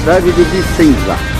Cidade de Vicenza.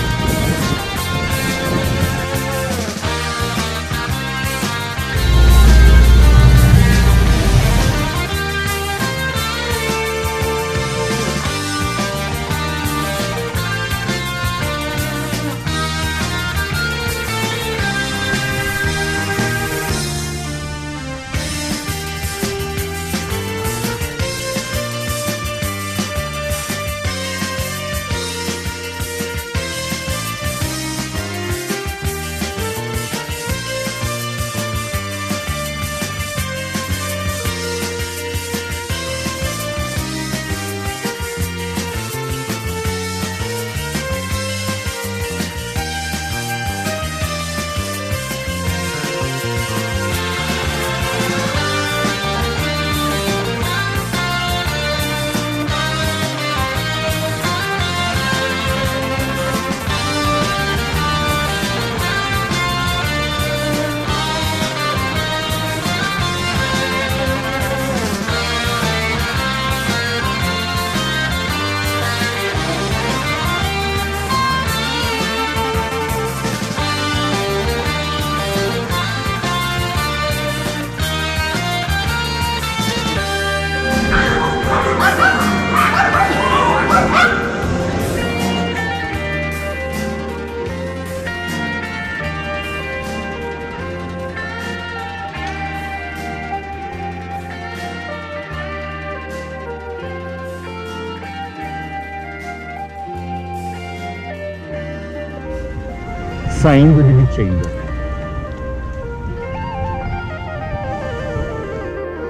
Saindo de Vicenza.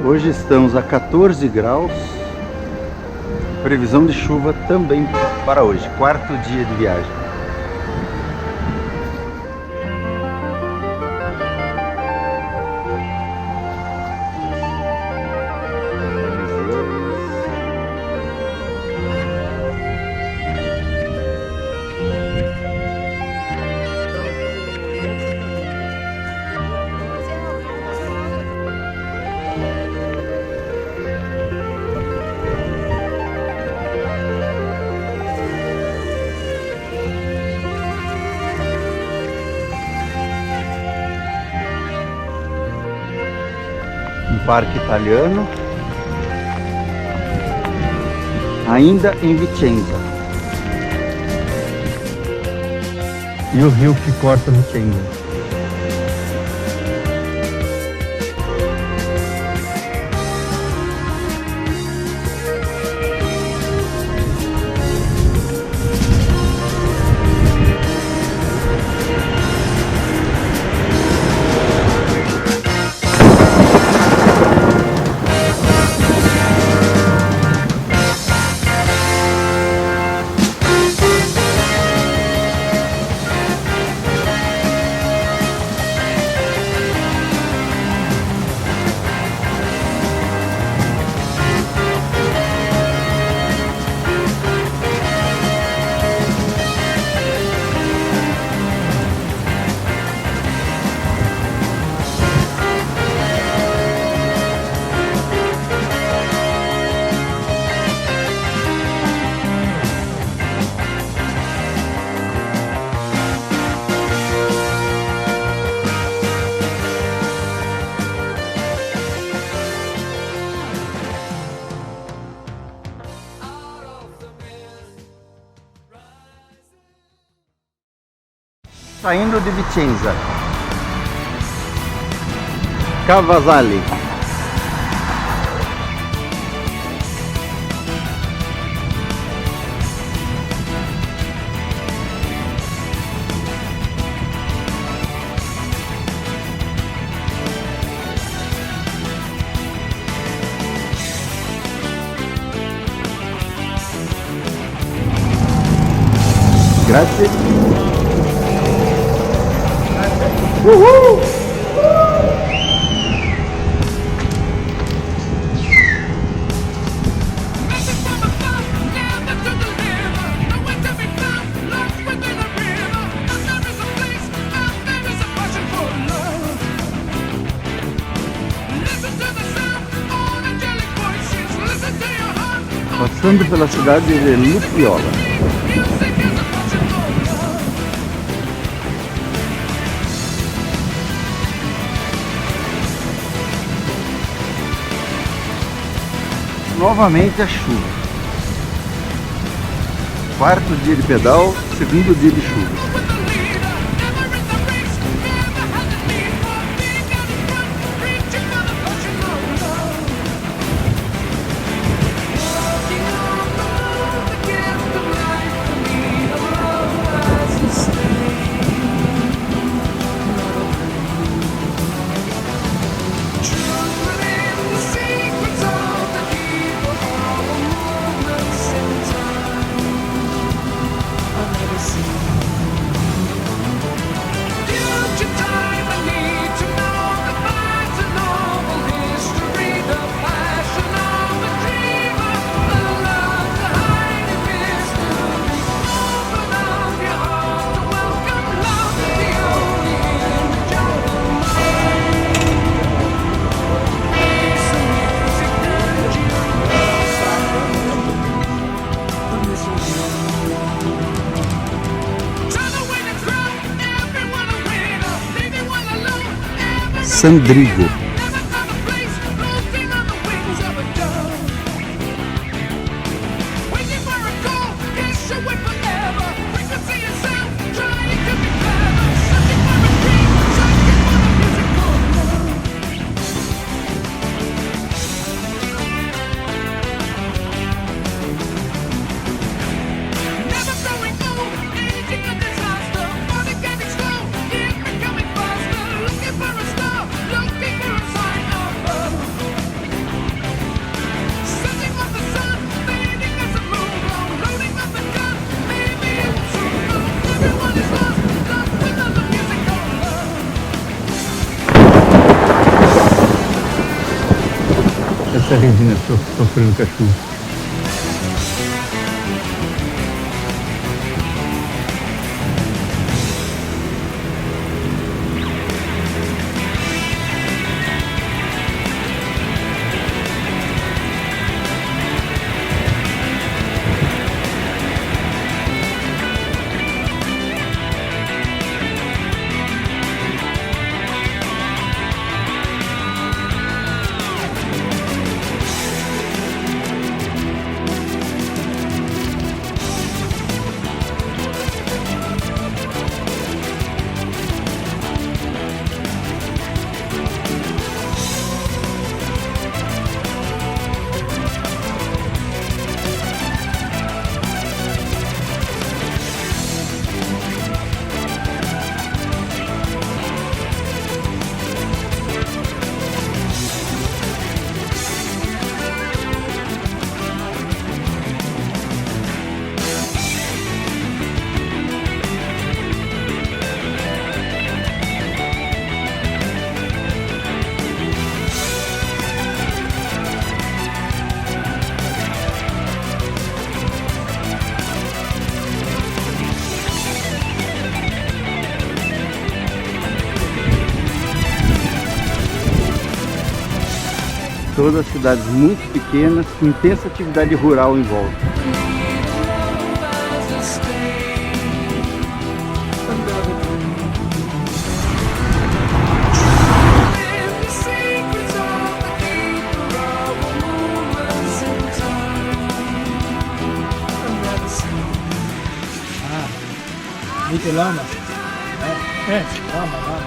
Hoje estamos a 14 graus. Previsão de chuva também para hoje, quarto dia de viagem. Parque italiano, ainda em Vicenza. E o rio que corta Vicenza. Saindo de Vicenza, Cavazzali. Grazie. Uhul! passando pela cidade de Lupiola. Novamente a chuva. Quarto dia de pedal, segundo dia de chuva. Sandrigo. Essa Regina sofrendo com a chuva. Todas cidades muito pequenas, com intensa atividade rural em volta. ¿Viste lama? Lama.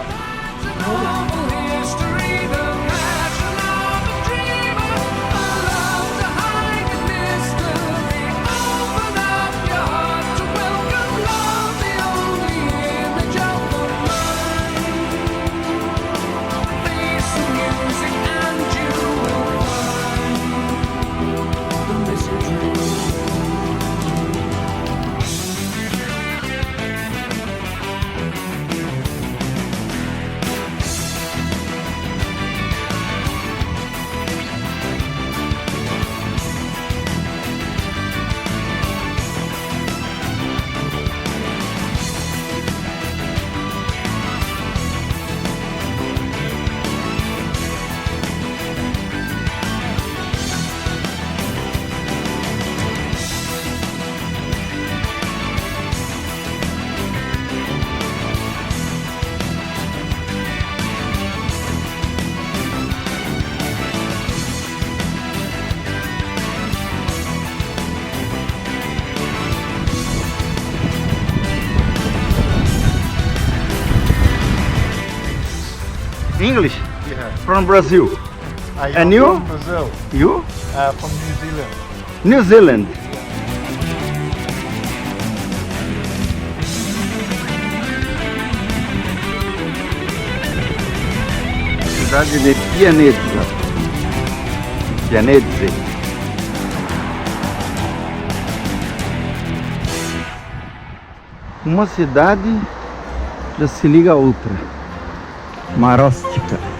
English? Yeah. From Brazil. And I'm you? from Brazil. You? From New Zealand. New Zealand. Cidade de Pianeza. Pianese. Uma cidade já se liga a outra. Maróstica.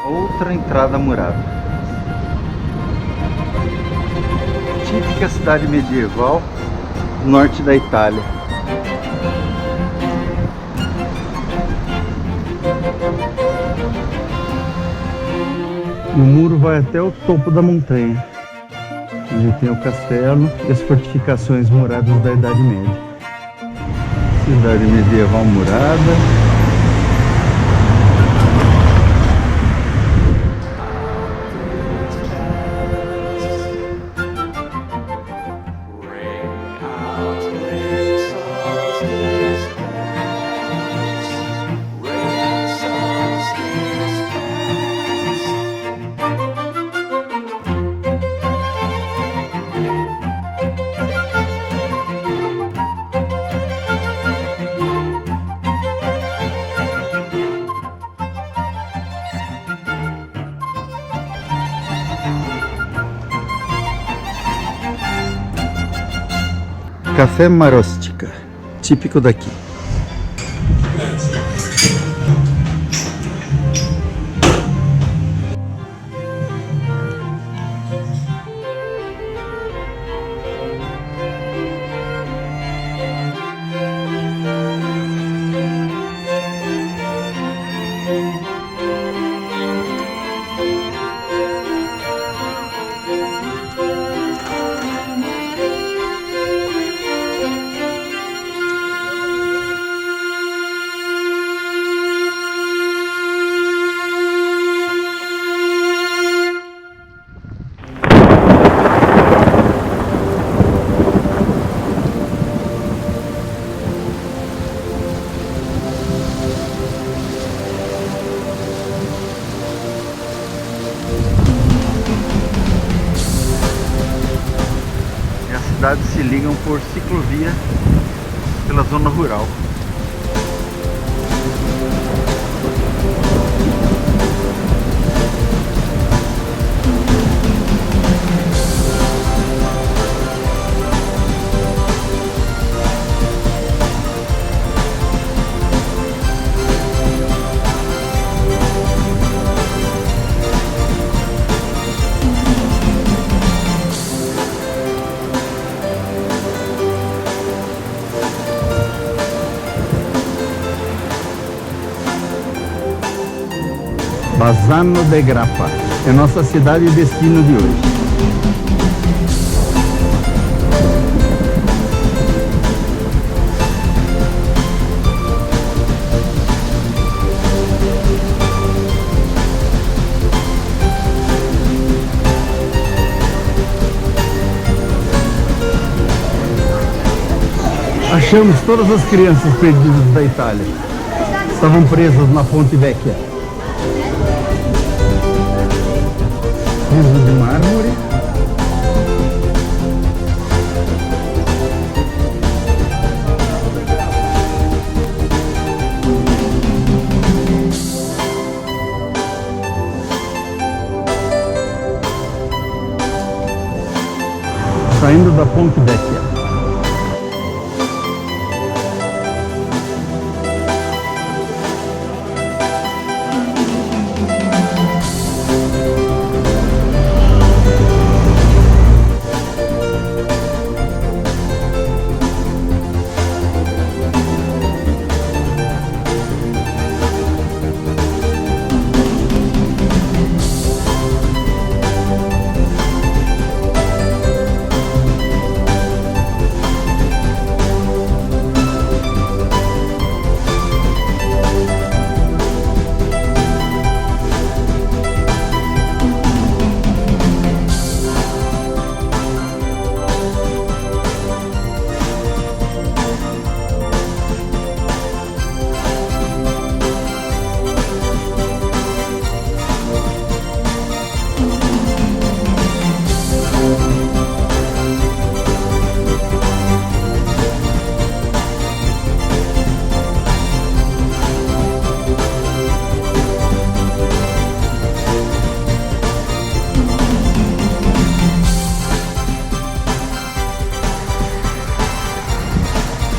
Outra entrada murada. Típica cidade medieval do norte da Itália. O muro vai até o topo da montanha, onde tem o castelo e as fortificações muradas da Idade Média. Cidade medieval murada. Café Maróstica, típico daqui. Cidades se ligam por ciclovia pela zona rural. Bassano de Grappa. É nossa cidade e destino de hoje. Achamos todas as crianças perdidas da Itália. Estavam presas na Ponte Vecchia. Piso de mármore. Saindo da Ponte Vecchia.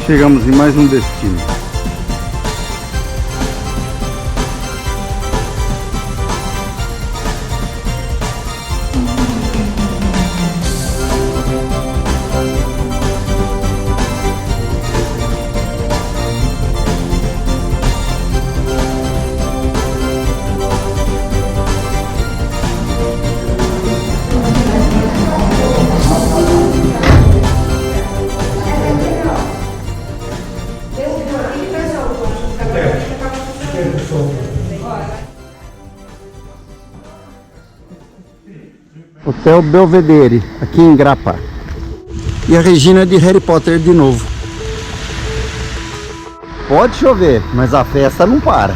Chegamos em mais um destino. Hotel Belvedere, aqui em Grappa. E a Regina de Harry Potter de novo. Pode chover, mas a festa não para.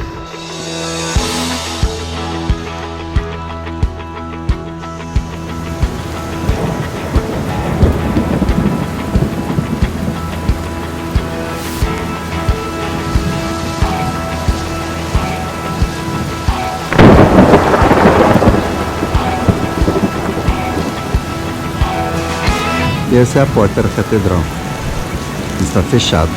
E essa é a porta da catedral. Está fechado.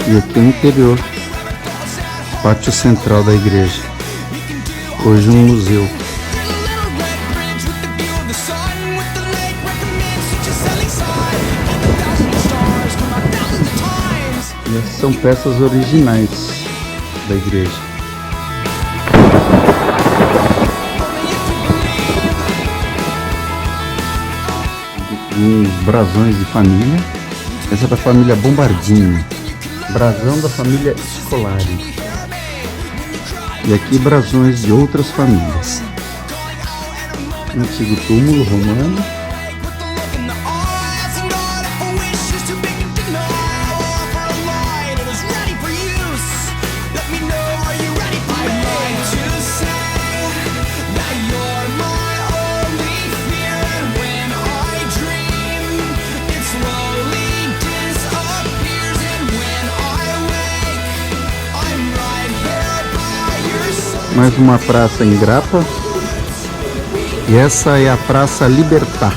E aqui é o interior, pátio central da igreja. Hoje um museu. E essas são peças originais da igreja. Uns brasões de família. Essa é da família Bombardini. Brasão da família Scolari. E aqui brasões de outras famílias. Um antigo túmulo romano. Mais uma praça em Grappa. E essa é a Praça Libertà.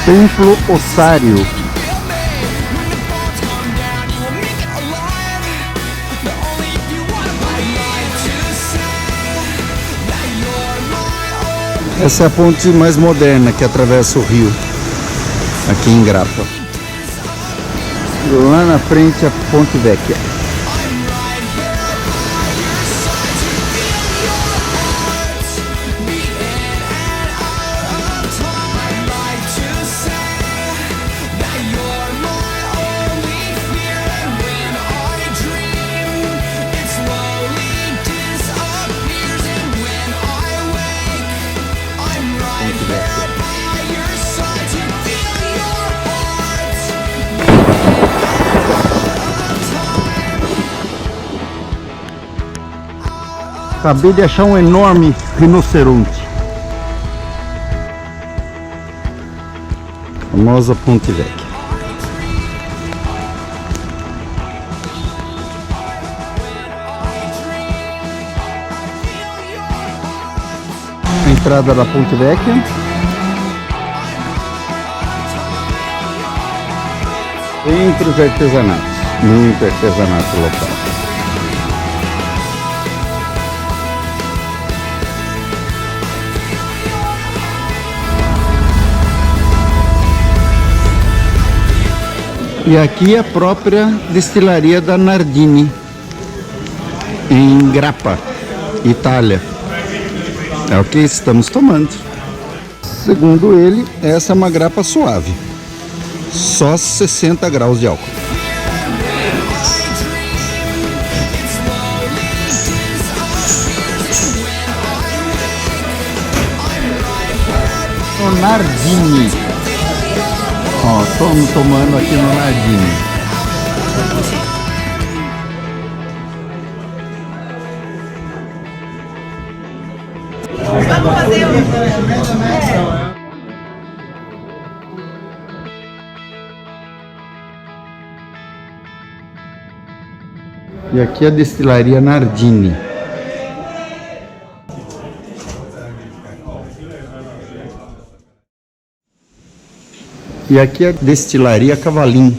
Templo Ossário. Essa é a ponte mais moderna que atravessa o rio, aqui em Grappa. Lá na frente a Ponte Vecchia. Acabei de achar um enorme rinoceronte. Famosa Ponte Vecchia. A entrada da Ponte Vecchia. Entre os artesanatos. Muito artesanato local. E aqui a própria destilaria da Nardini, em Grappa, Itália. É o que estamos tomando. Segundo ele, essa é uma grappa suave. Só 60 graus de álcool. O Nardini. Ó, estamos tomando aqui no Nardini. Vamos fazer E aqui a destilaria Nardini. E aqui a destilaria Cavalim.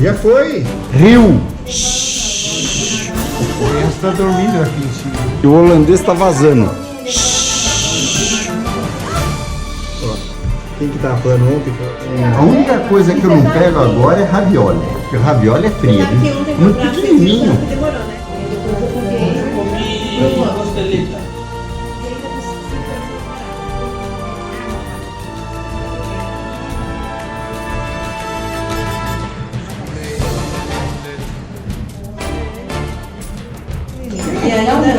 Já foi! Rio! Ele está dormindo aqui em cima. E o holandês está vazando. Quem que tava falando ontem? A única coisa que eu não pego agora é ravioli. Porque o ravioli é frio, muito pequenininho. Demorou, né?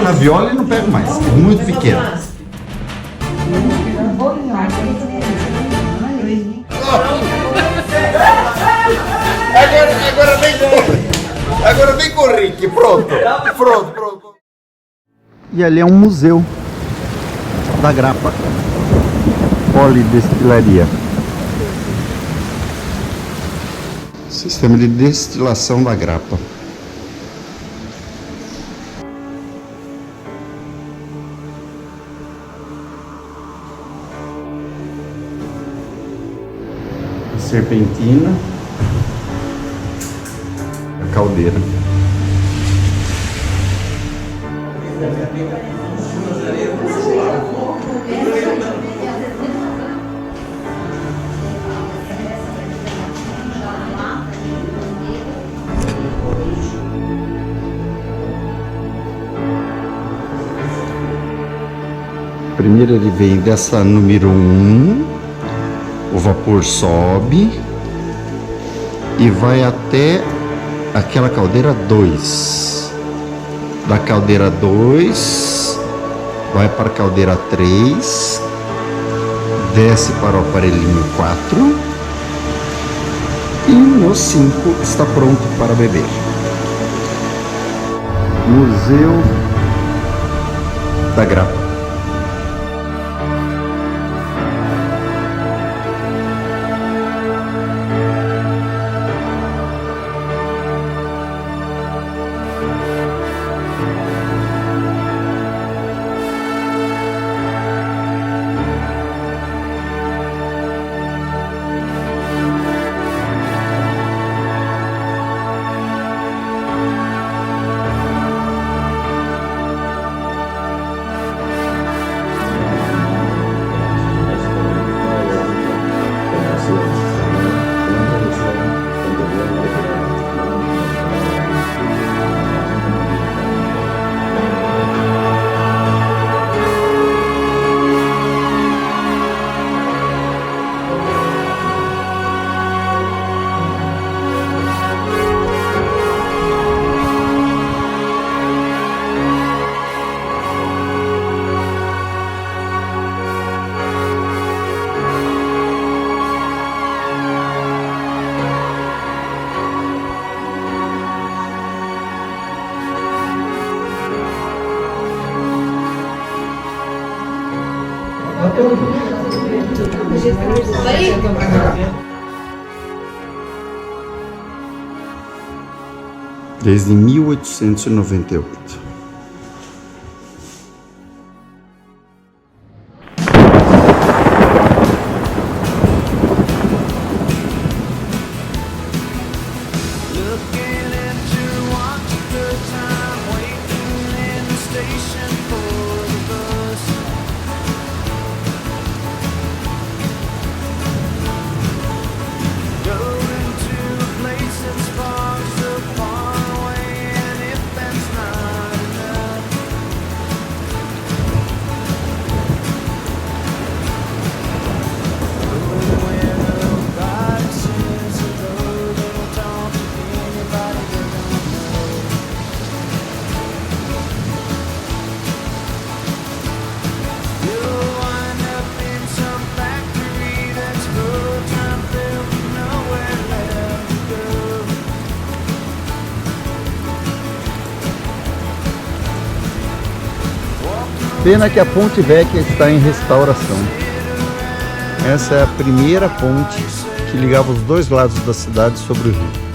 Ravioli eu não pego mais, é muito pequeno. Agora vem com o Rick, pronto. Pronto. E ali é um museu da Grappa, polidestilaria. Sistema de destilação da Grappa. Serpentina, a caldeira. Primeiro ele vem dessa número 1. O vapor sobe e vai até aquela caldeira 2. Da caldeira 2 vai para a caldeira 3, desce para o aparelhinho 4 e no 5 está pronto para beber. Museu da Grappa. Desde 1898. Pena que a Ponte Vecchia está em restauração. Essa é a primeira ponte que ligava os dois lados da cidade sobre o rio.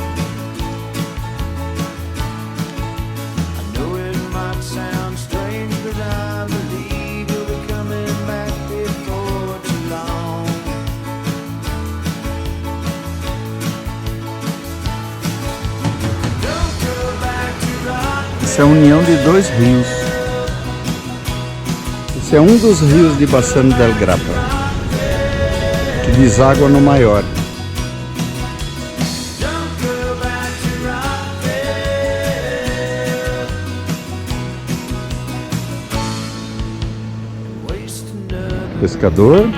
Essa é a união de dois rios. Esse é um dos rios de Bassano del Grappa, que deságua no maior. Pescador.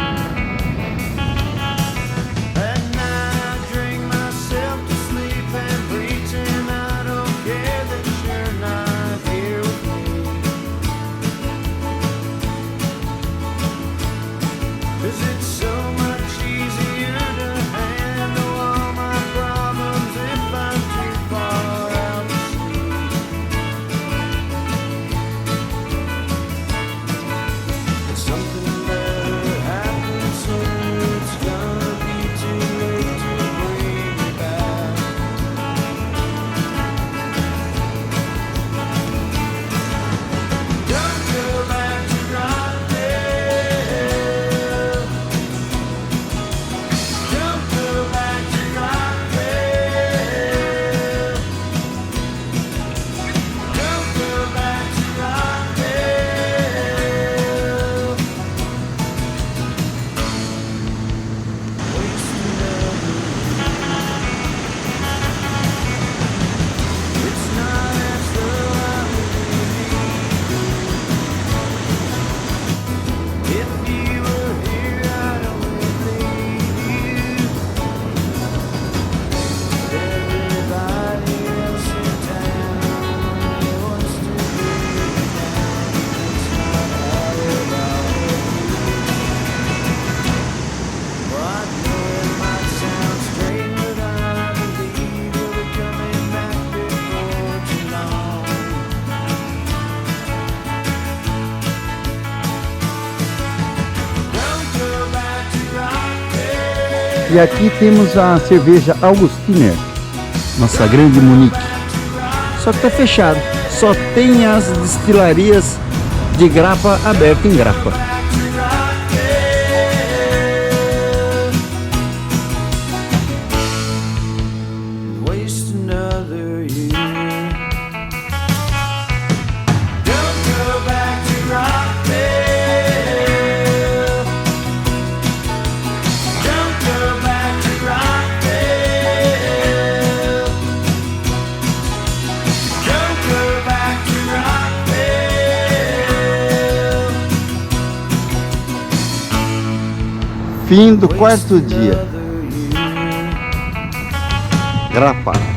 E aqui temos a cerveja Augustiner, nossa grande Munique. Só que está fechado, só tem as destilarias de Grappa abertas em Grappa. Fim do quarto dia. Grappa.